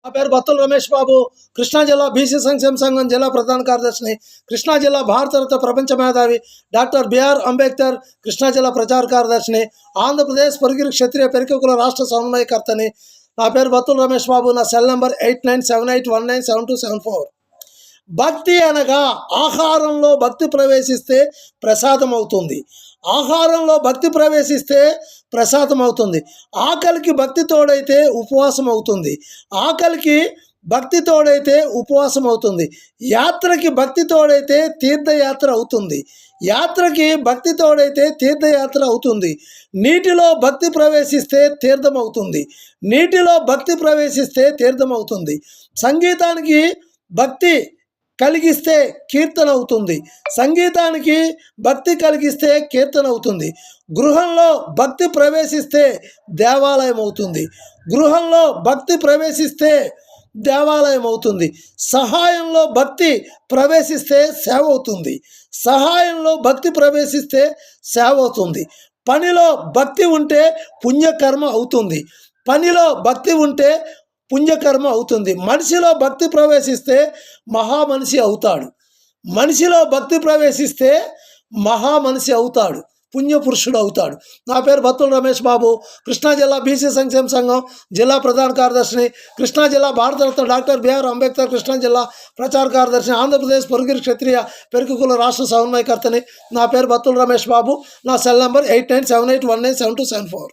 నా పేరు బత్తుల రమేష్ బాబు. కృష్ణా జిల్లా బీసీ సంక్షేమ సంఘం జిల్లా ప్రధాన కార్యదర్శిని. కృష్ణా జిల్లా భారతరత్న ప్రపంచ మేధావి డాక్టర్ బిఆర్ అంబేద్కర్ కృష్ణా జిల్లా ప్రచార కార్యదర్శిని. ఆంధ్రప్రదేశ్ పొరుగిరి క్షత్రియ పెరికకుల రాష్ట్ర సమన్వయకర్తని. నా పేరు బత్తుల రమేష్ బాబు. నా సెల్ నెంబర్ 8978197274. భక్తి అనగా ఆహారంలో భక్తి ప్రవేశిస్తే ప్రసాదం అవుతుంది. ఆహారంలో భక్తి ప్రవేశిస్తే ప్రసాదం అవుతుంది. ఆకలికి భక్తి తోడైతే ఉపవాసం అవుతుంది. ఆకలికి భక్తి తోడైతే ఉపవాసం అవుతుంది. యాత్రకి భక్తి తోడైతే తీర్థయాత్ర అవుతుంది. యాత్రకి భక్తి తోడైతే తీర్థయాత్ర అవుతుంది. నీటిలో భక్తి ప్రవేశిస్తే తీర్థం అవుతుంది. నీటిలో భక్తి ప్రవేశిస్తే తీర్థం అవుతుంది. సంగీతానికి భక్తి కలిగిస్తే కీర్తన అవుతుంది. సంగీతానికి భక్తి కలిగిస్తే కీర్తన అవుతుంది. గృహంలో భక్తి ప్రవేశిస్తే దేవాలయం అవుతుంది. గృహంలో భక్తి ప్రవేశిస్తే దేవాలయం అవుతుంది. సహాయంలో భక్తి ప్రవేశిస్తే సేవ అవుతుంది. సహాయంలో భక్తి ప్రవేశిస్తే సేవ అవుతుంది. పనిలో భక్తి ఉంటే పుణ్యకర్మ అవుతుంది. పనిలో భక్తి ఉంటే పుణ్యకర్మ అవుతుంది. మనిషిలో భక్తి ప్రవేశిస్తే మహామనిషి అవుతాడు. మనిషిలో భక్తి ప్రవేశిస్తే మహామనిషి అవుతాడు, పుణ్యపురుషుడు అవుతాడు. నా పేరు బత్తుల రమేష్ బాబు. కృష్ణా జిల్లా బీసీ సంక్షేమ సంఘం జిల్లా ప్రధాన కార్యదర్శిని. కృష్ణా జిల్లా భారతరత్న డాక్టర్ బిఆర్ అంబేద్కర్ కృష్ణా జిల్లా ప్రచార కార్యదర్శిని. ఆంధ్రప్రదేశ్ పొరుగిరి క్షత్రియ పెరికకుల రాష్ట్ర సమన్వయకర్తని. నా పేరు బత్తుల రమేష్ బాబు. నా సెల్ నెంబర్ 8978197274.